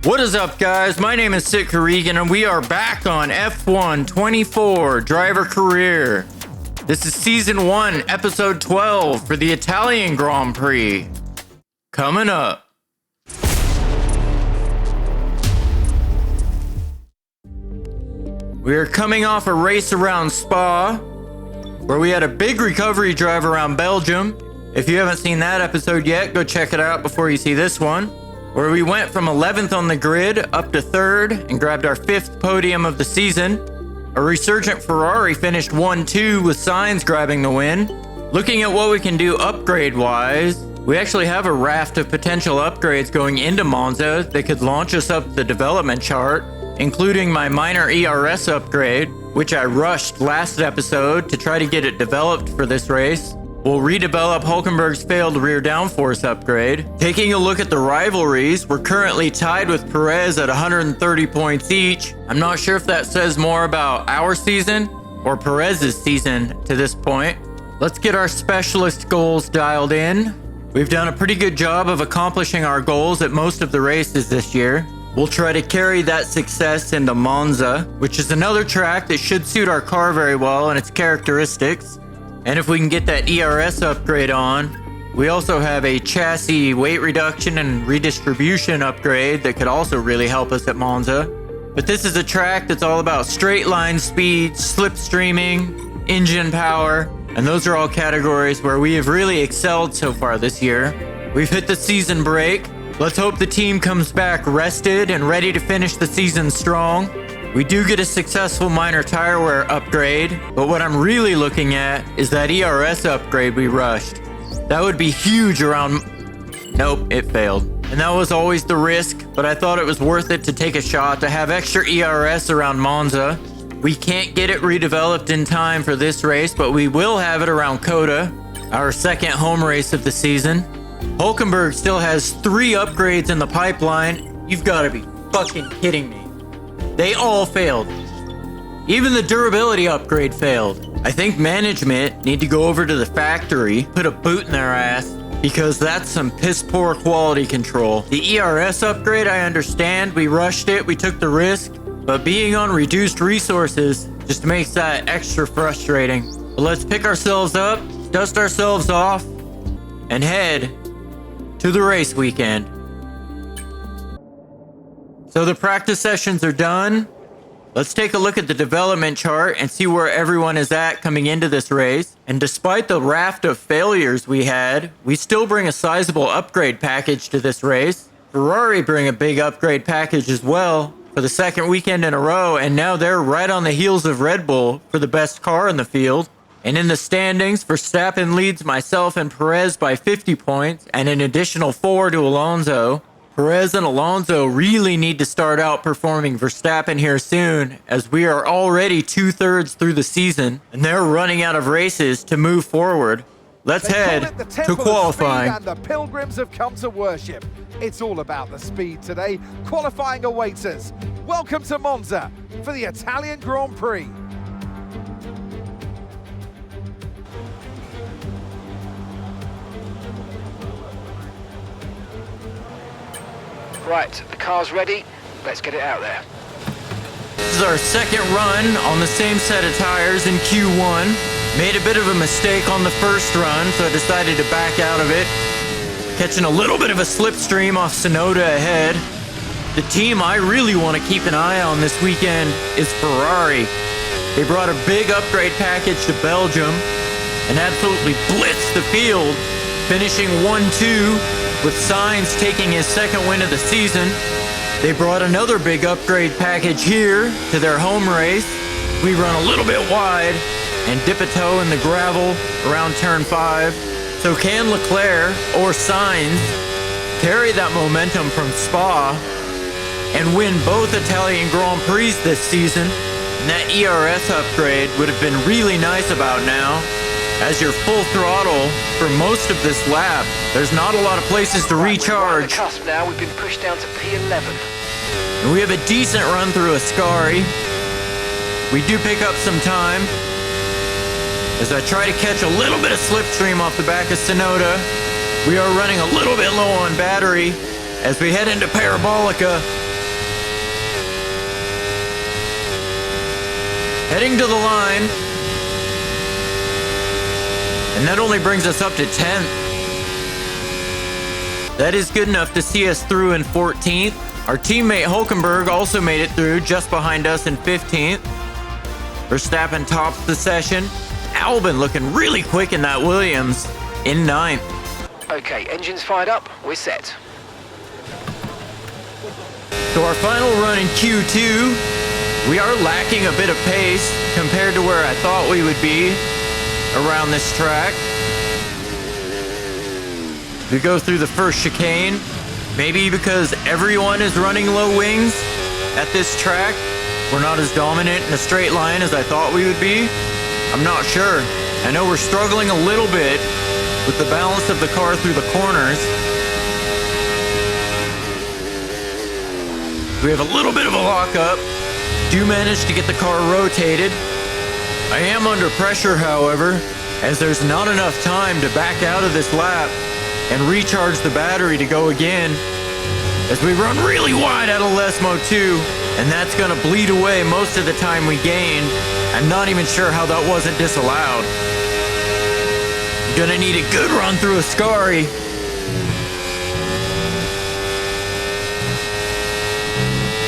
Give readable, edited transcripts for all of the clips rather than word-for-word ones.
What is up, guys? My name is Sid Corrigan, and we are back on F1 24 Driver Career. This is Season 1, Episode 12 for the Italian Grand Prix. Coming up. We are coming off a race around Spa, where we had a big recovery drive around Belgium. If you haven't seen that episode yet, go check it out before you see this one, where we went from 11th on the grid up to 3rd and grabbed our 5th podium of the season. A resurgent Ferrari finished 1-2 with Sainz grabbing the win. Looking at what we can do upgrade-wise, we actually have a raft of potential upgrades going into Monza that could launch us up the development chart, including my minor ERS upgrade, which I rushed last episode to try to get it developed for this race. We'll redevelop Hulkenberg's failed rear downforce upgrade. Taking a look at the rivalries, we're currently tied with Perez at 130 points each. I'm not sure if that says more about our season or Perez's season to this point. Let's get our specialist goals dialed in. We've done a pretty good job of accomplishing our goals at most of the races this year. We'll try to carry that success into Monza, which is another track that should suit our car very well and its characteristics. And if we can get that ERS upgrade on, we also have a chassis weight reduction and redistribution upgrade that could also really help us at Monza. But this is a track that's all about straight line speed, slipstreaming, engine power, and those are all categories where we have really excelled so far this year. We've hit the season break. Let's hope the team comes back rested and ready to finish the season strong. We do get a successful minor tire wear upgrade, but what I'm really looking at is that ERS upgrade we rushed. That would be huge around... Nope, it failed. And that was always the risk, but I thought it was worth it to take a shot to have extra ERS around Monza. We can't get it redeveloped in time for this race, but we will have it around Coda, our second home race of the season. Hulkenberg still has 3 upgrades in the pipeline. You've got to be fucking kidding me. They all failed. Even the durability upgrade failed. I think management need to go over to the factory, put a boot in their ass, because that's some piss poor quality control. The ERS upgrade, I understand. We rushed it, we took the risk, but being on reduced resources just makes that extra frustrating. But let's pick ourselves up, dust ourselves off, and head to the race weekend. So the practice sessions are done. Let's take a look at the development chart and see where everyone is at coming into this race. And despite the raft of failures we had, we still bring a sizable upgrade package to this race. Ferrari bring a big upgrade package as well for the second weekend in a row, and now they're right on the heels of Red Bull for the best car in the field. And in the standings, Verstappen leads myself and Perez by 50 points and an additional 4 to Alonso. Perez and Alonso really need to start outperforming Verstappen here soon, as we are already 2/3 through the season, and they're running out of races to move forward. Let's head to qualifying. And the pilgrims have come to worship. It's all about the speed today. Qualifying awaits us. Welcome to Monza for the Italian Grand Prix. Right, the car's ready. Let's get it out there. This is our second run on the same set of tires in Q1. Made a bit of a mistake on the first run, so I decided to back out of it. Catching a little bit of a slipstream off Sonoda ahead. The team I really want to keep an eye on this weekend is Ferrari. They brought a big upgrade package to Belgium and absolutely blitzed the field, finishing 1-2. with Sainz taking his second win of the season. They brought another big upgrade package here to their home race. We run a little bit wide and dip a toe in the gravel around turn 5. So can Leclerc or Sainz carry that momentum from Spa and win both Italian Grand Prix this season? And that ERS upgrade would have been really nice about now, as you're full throttle for most of this lap. There's not a lot of places to recharge. We're right on the cusp now. We've been pushed down to P11. And we have a decent run through Ascari. We do pick up some time as I try to catch a little bit of slipstream off the back of Sonoda. We are running a little bit low on battery as we head into Parabolica. Heading to the line. And that only brings us up to 10th. That is good enough to see us through in 14th. Our teammate Hulkenberg also made it through just behind us in 15th. Verstappen tops the session. Albon looking really quick in that Williams in 9th. Okay, engines fired up, we're set. So our final run in Q2, we are lacking a bit of pace compared to where I thought we would be around this track. We go through the first chicane, maybe because everyone is running low wings at this track. We're not as dominant in a straight line as I thought we would be. I'm not sure. I know we're struggling a little bit with the balance of the car through the corners. We have a little bit of a lockup. Do manage to get the car rotated. I am under pressure, however, as there's not enough time to back out of this lap and recharge the battery to go again, as we run really wide out of Lesmo 2, and that's going to bleed away most of the time we gained. I'm not even sure how that wasn't disallowed. Gonna need a good run through Ascari.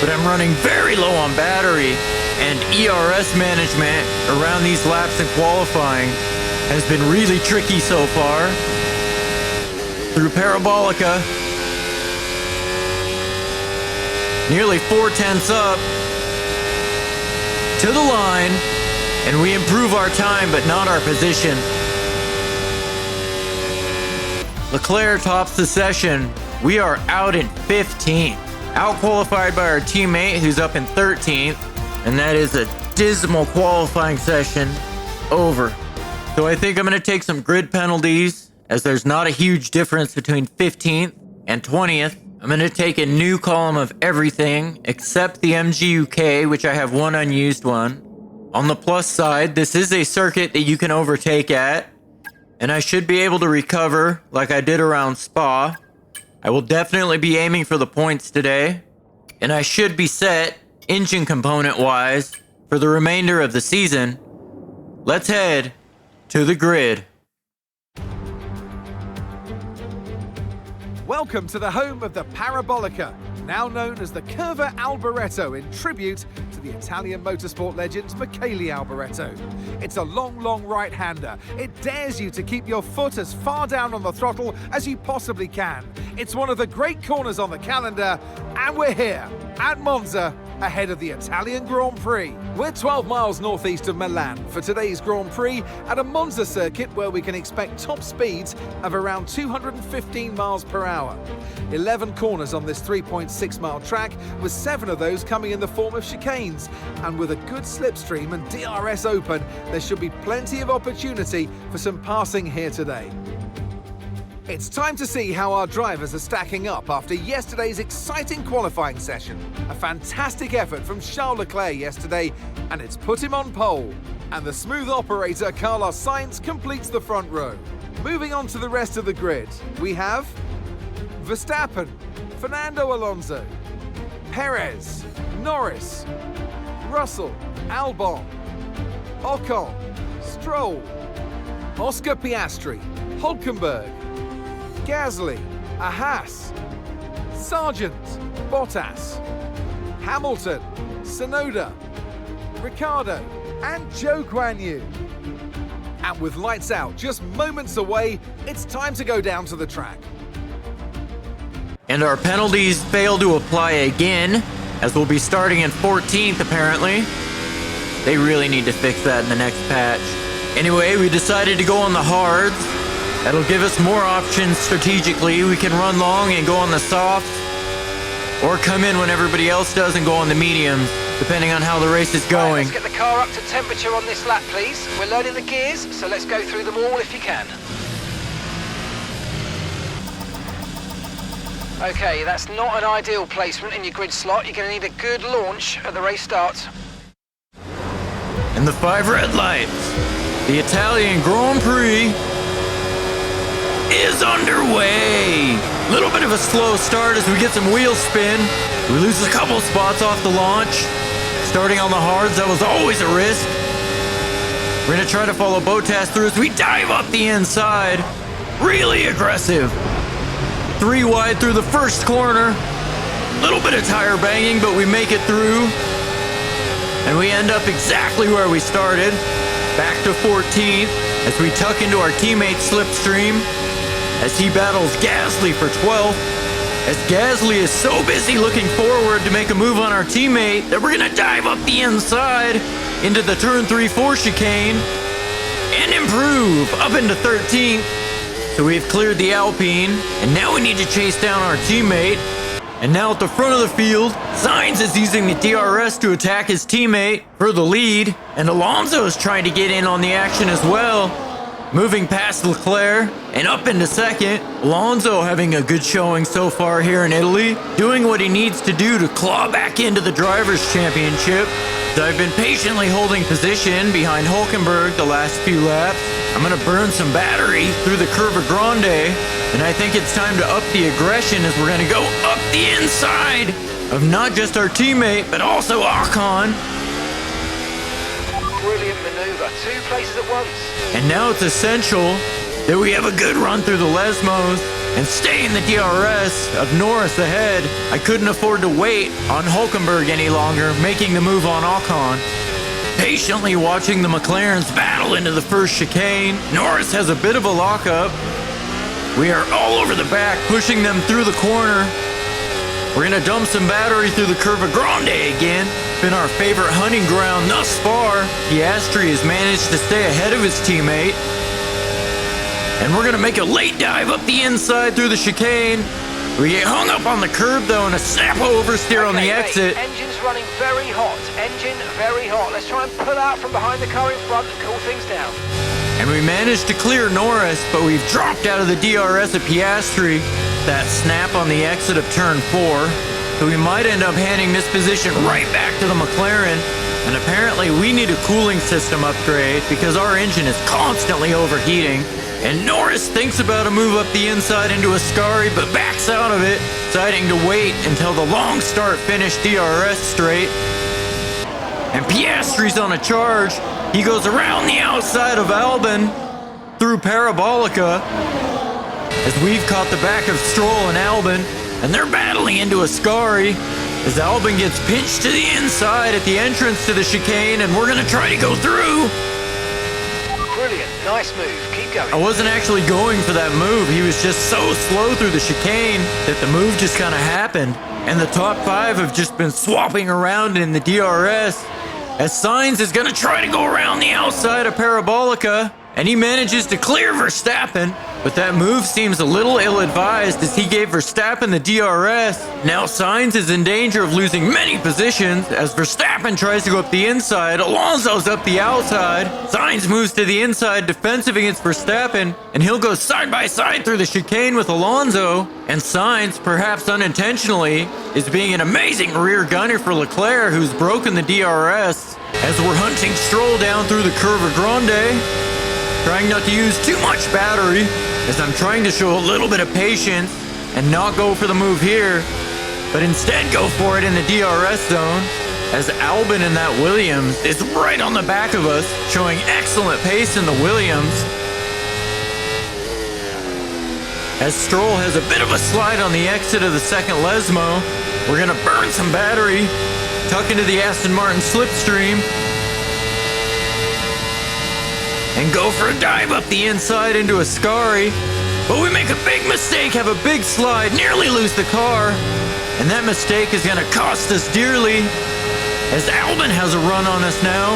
But I'm running very low on battery, and ERS management around these laps in qualifying has been really tricky so far. Through Parabolica, nearly 4/10 up to the line, and we improve our time but not our position. Leclerc tops the session. We are out in 15th, out qualified by our teammate who's up in 13th, and that is a dismal qualifying session over. So I think I'm going to take some grid penalties, as there's not a huge difference between 15th and 20th. I'm going to take a new column of everything except the MGUK, which I have one unused one. On the plus side, this is a circuit that you can overtake at, and I should be able to recover like I did around Spa. I will definitely be aiming for the points today, and I should be set, engine component wise, for the remainder of the season. Let's head to the grid. Welcome to the home of the Parabolica, now known as the Curva Alboreto, in tribute to the Italian motorsport legend Michele Alboreto. It's a long right-hander. It dares you to keep your foot as far down on the throttle as you possibly can. It's one of the great corners on the calendar, and we're here at Monza, ahead of the Italian Grand Prix. We're 12 miles northeast of Milan for today's Grand Prix at a Monza circuit where we can expect top speeds of around 215 miles per hour. 11 corners on this 3.6 mile track, with 7 of those coming in the form of chicanes. And with a good slipstream and DRS open, there should be plenty of opportunity for some passing here today. It's time to see how our drivers are stacking up after yesterday's exciting qualifying session. A fantastic effort from Charles Leclerc yesterday, and it's put him on pole. And the smooth operator Carlos Sainz completes the front row. Moving on to the rest of the grid, we have Verstappen, Fernando Alonso, Perez, Norris, Russell, Albon, Ocon, Stroll, Oscar Piastri, Hulkenberg, Gasly, Haas, Sargent, Bottas, Hamilton, Tsunoda, Ricciardo, and Zhou Guanyu. And with lights out just moments away, it's time to go down to the track. And our penalties fail to apply again, as we'll be starting in 14th apparently. They really need to fix that in the next patch. Anyway, we decided to go on the hards. That'll give us more options strategically. We can run long and go on the softs, or come in when everybody else does and go on the mediums, depending on how the race is going. Right, let's get the car up to temperature on this lap, please. We're learning the gears, so let's go through them all if you can. Okay, that's not an ideal placement in your grid slot. You're going to need a good launch at the race start. And the 5 red lights. The Italian Grand Prix is underway. Little bit of a slow start as we get some wheel spin. We lose a couple spots off the launch. Starting on the hards, that was always a risk. We're gonna try to follow Bottas through as we dive up the inside. Really aggressive. 3 wide through the first corner. Little bit of tire banging, but we make it through. And we end up exactly where we started. Back to 14th as we tuck into our teammate Slipstream as he battles Gasly for 12th. As Gasly is so busy looking forward to make a move on our teammate that we're gonna dive up the inside into the turn 3-4 chicane and improve up into 13th. So we've cleared the Alpine, and now we need to chase down our teammate. And now at the front of the field, Sainz is using the DRS to attack his teammate for the lead, and Alonso is trying to get in on the action as well. Moving past Leclerc and up into second. Alonso having a good showing so far here in Italy, doing what he needs to do to claw back into the Drivers' Championship. I've been patiently holding position behind Hülkenberg the last few laps. I'm gonna burn some battery through the Curva Grande, and I think it's time to up the aggression as we're gonna go up the inside of not just our teammate, but also Ocon. Brilliant maneuver, 2 places at once. And now it's essential that we have a good run through the Lesmos and stay in the DRS of Norris ahead. I couldn't afford to wait on Hülkenberg any longer, making the move on Ocon. Patiently watching the McLarens battle into the first chicane. Norris has a bit of a lockup. We are all over the back, pushing them through the corner. We're gonna dump some battery through the Curva Grande again. Been our favorite hunting ground thus far. Piastri has managed to stay ahead of his teammate. And we're gonna make a late dive up the inside through the chicane. We get hung up on the curb though and a snap oversteer on the exit. Engine's running very hot. Engine very hot. Let's try and pull out from behind the car in front and cool things down. And we managed to clear Norris, but we've dropped out of the DRS at Piastri. That snap on the exit of turn 4. So we might end up handing this position right back to the McLaren. And apparently we need a cooling system upgrade because our engine is constantly overheating. And Norris thinks about a move up the inside into Ascari, but backs out of it, deciding to wait until the long start-finish DRS straight. And Piastri's on a charge. He goes around the outside of Albon through Parabolica as we've caught the back of Stroll and Albon, and they're battling into Ascari as Albon gets pinched to the inside at the entrance to the chicane, and we're gonna try to go through. Brilliant, nice move, keep going. I wasn't actually going for that move. He was just so slow through the chicane that the move just kind of happened. And the top 5 have just been swapping around in the DRS as Sainz is going to try to go around the outside of Parabolica, and he manages to clear Verstappen, but that move seems a little ill-advised as he gave Verstappen the DRS. Now Sainz is in danger of losing many positions as Verstappen tries to go up the inside. Alonso's up the outside. Sainz moves to the inside, defensive against Verstappen, and he'll go side by side through the chicane with Alonso. And Sainz, perhaps unintentionally, is being an amazing rear gunner for Leclerc, who's broken the DRS as we're hunting Stroll down through the Curva Grande. Trying not to use too much battery as I'm trying to show a little bit of patience and not go for the move here, but instead go for it in the DRS zone as Albon in that Williams is right on the back of us, showing excellent pace in the Williams. As Stroll has a bit of a slide on the exit of the second Lesmo, we're gonna burn some battery, tuck into the Aston Martin slipstream, and go for a dive up the inside into Ascari. But we make a big mistake, have a big slide, nearly lose the car. And that mistake is gonna cost us dearly as Albon has a run on us now.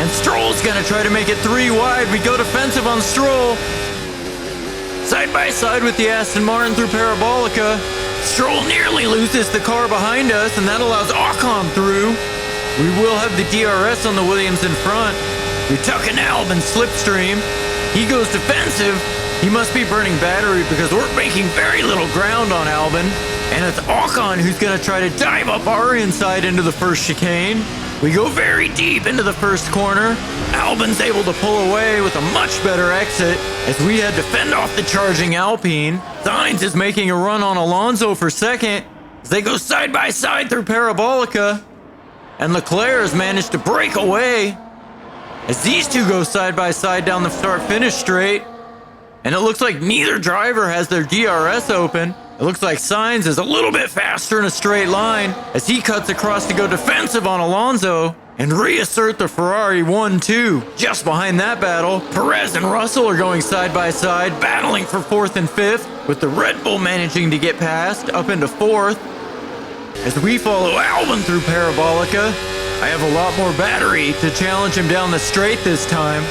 And Stroll's gonna try to make it 3 wide. We go defensive on Stroll. Side by side with the Aston Martin through Parabolica. Stroll nearly loses the car behind us, and that allows Ocon through. We will have the DRS on the Williams in front. We tuck in Albon's slipstream. He goes defensive. He must be burning battery because we're making very little ground on Albon. And it's Ocon who's going to try to dive up our inside into the first chicane. We go very deep into the first corner. Albon's able to pull away with a much better exit as we had to fend off the charging Alpine. Sainz is making a run on Alonso for second as they go side by side through Parabolica. and Leclerc has managed to break away as these two go side by side down the start-finish straight. And it looks like neither driver has their DRS open. It looks like Sainz is a little bit faster in a straight line as he cuts across to go defensive on Alonso and reassert the Ferrari 1-2. Just behind that battle, Perez and Russell are going side by side, battling for 4th and 5th, with the Red Bull managing to get past up into 4th. As we follow Albon through Parabolica, I have a lot more battery to challenge him down the straight this time.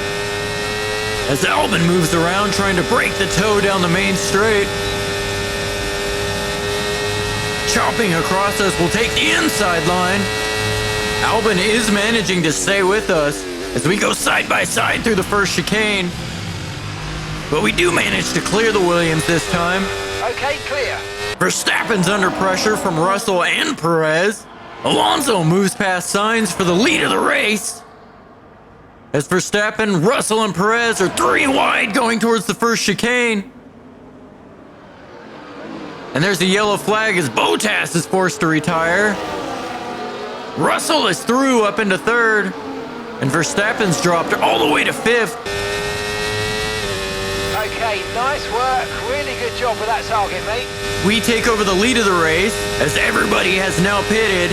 As Albon moves around trying to break the toe down the main straight. Chopping across us will take the inside line. Albon is managing to stay with us as we go side by side through the first chicane. But we do manage to clear the Williams this time. Okay, clear. Verstappen's under pressure from Russell and Perez. Alonso moves past Sainz for the lead of the race. As Verstappen, Russell, and Perez are 3 wide going towards the first chicane. And there's a yellow flag as Bottas is forced to retire. Russell is through up into 3rd, and Verstappen's dropped all the way to 5th. Okay, nice work. Really good job with that target, mate. We take over the lead of the race as everybody has now pitted,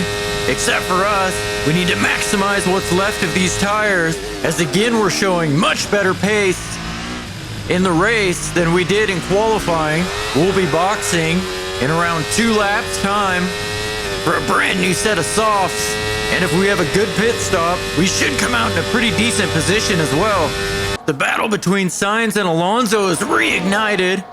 except for us. We need to maximize what's left of these tires, as again we're showing much better pace in the race than we did in qualifying. We'll be boxing in around 2 laps time for a brand new set of softs, and if we have a good pit stop, we should come out in a pretty decent position as well. The battle between Sainz and Alonso is reignited,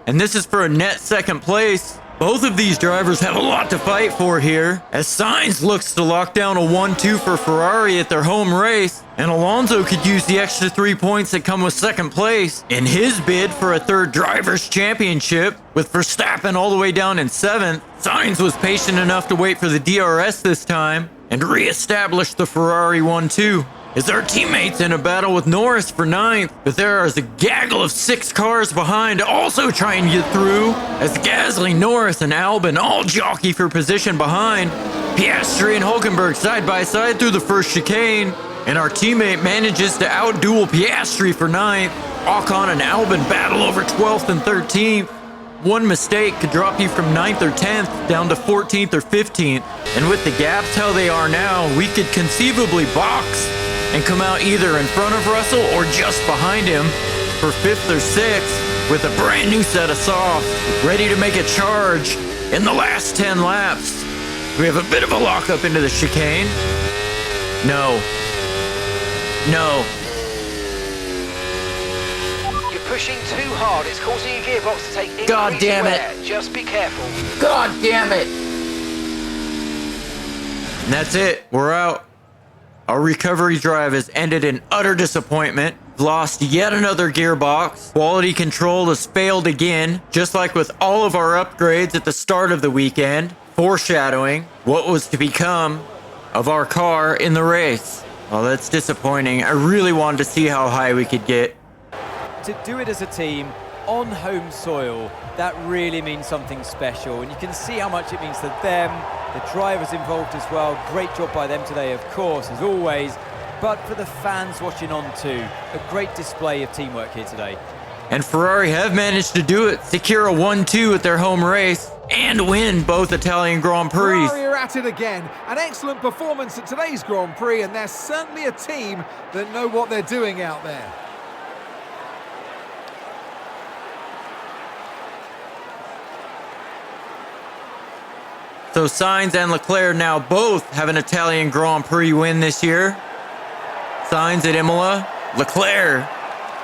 and this is for a net 2nd place. Both of these drivers have a lot to fight for here, as Sainz looks to lock down a 1-2 for Ferrari at their home race, and Alonso could use the extra 3 points that come with 2nd place in his bid for a 3rd Drivers' Championship. With Verstappen all the way down in 7th, Sainz was patient enough to wait for the DRS this time and re-establish the Ferrari 1-2. As our teammates in a battle with Norris for 9th, but there is a gaggle of 6 cars behind also trying to get through, as Gasly, Norris, and Albon all jockey for position behind. Piastri and Hülkenberg side by side through the first chicane, and our teammate manages to outduel Piastri for 9th. Ocon and Albon battle over 12th and 13th. One mistake could drop you from 9th or 10th down to 14th or 15th, and with the gaps how they are now, we could conceivably box and come out either in front of Russell or just behind him for 5th or 6th with a brand new set of softs ready to make a charge in the last 10 laps. We have a bit of a lockup into the chicane. No. You're pushing too hard. It's causing your gearbox to take increasing God damn it. wear. Just be careful. God damn it. And that's it. We're out. Our recovery drive has ended in utter disappointment. Lost yet another gearbox. Quality control has failed again, just like with all of our upgrades at the start of the weekend, foreshadowing what was to become of our car in the race. Well, that's disappointing. I really wanted to see how high we could get. To do it as a team on home soil, that really means something special, and you can see how much it means to them, the drivers involved as well. Great job by them today, of course, as always, but for the fans watching on too, a great display of teamwork here today. And Ferrari have managed to do it, secure a 1-2 at their home race, and win both Italian Grand Prix. Ferrari are at it again. An excellent performance at today's Grand Prix, and they're certainly a team that know what they're doing out there. So Sainz and Leclerc now both have an Italian Grand Prix win this year. Sainz at Imola, Leclerc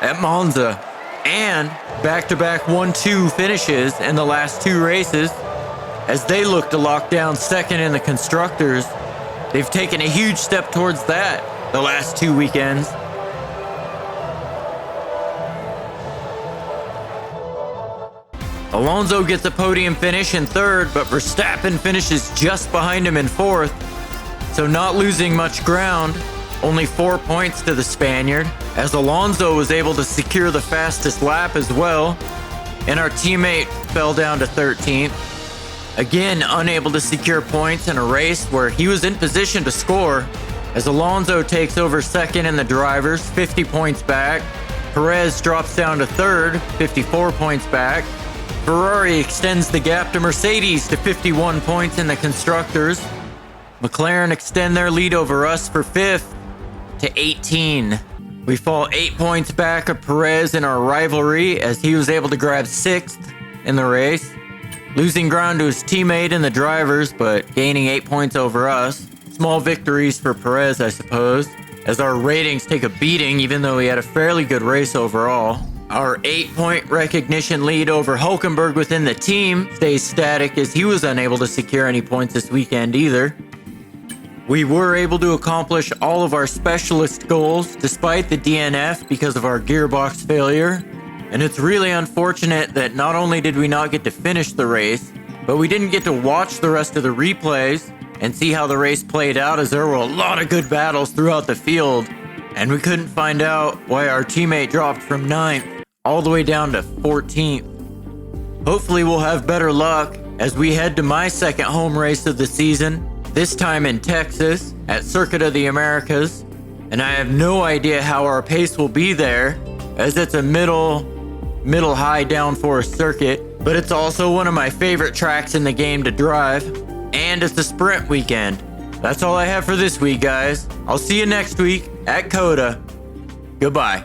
at Monza. And back-to-back 1-2 finishes in the last 2 races as they look to lock down 2nd in the Constructors. They've taken a huge step towards that the last 2 weekends. Alonso gets a podium finish in 3rd, but Verstappen finishes just behind him in 4th, so not losing much ground. Only 4 points to the Spaniard, as Alonso was able to secure the fastest lap as well, and our teammate fell down to 13th. Again, unable to secure points in a race where he was in position to score, as Alonso takes over second in the drivers, 50 points back. Perez drops down to third, 54 points back. Ferrari extends the gap to Mercedes to 51 points in the constructors. McLaren extend their lead over us for fifth to 18. We fall 8 points back of Perez in our rivalry as he was able to grab sixth in the race, losing ground to his teammate in the drivers, but gaining 8 points over us. Small victories for Perez, I suppose, as our ratings take a beating even though he had a fairly good race overall. Our 8-point recognition lead over Hulkenberg within the team stays static as he was unable to secure any points this weekend either. We were able to accomplish all of our specialist goals despite the DNF because of our gearbox failure. And it's really unfortunate that not only did we not get to finish the race, but we didn't get to watch the rest of the replays and see how the race played out, as there were a lot of good battles throughout the field. And we couldn't find out why our teammate dropped from 9th all the way down to 14th. Hopefully we'll have better luck as we head to my second home race of the season, this time in Texas at Circuit of the Americas. And I have no idea how our pace will be there, as it's a middle high downforce circuit, but it's also one of my favorite tracks in the game to drive, and it's a sprint weekend. That's all I have for this week, guys. I'll see you next week at COTA. Goodbye.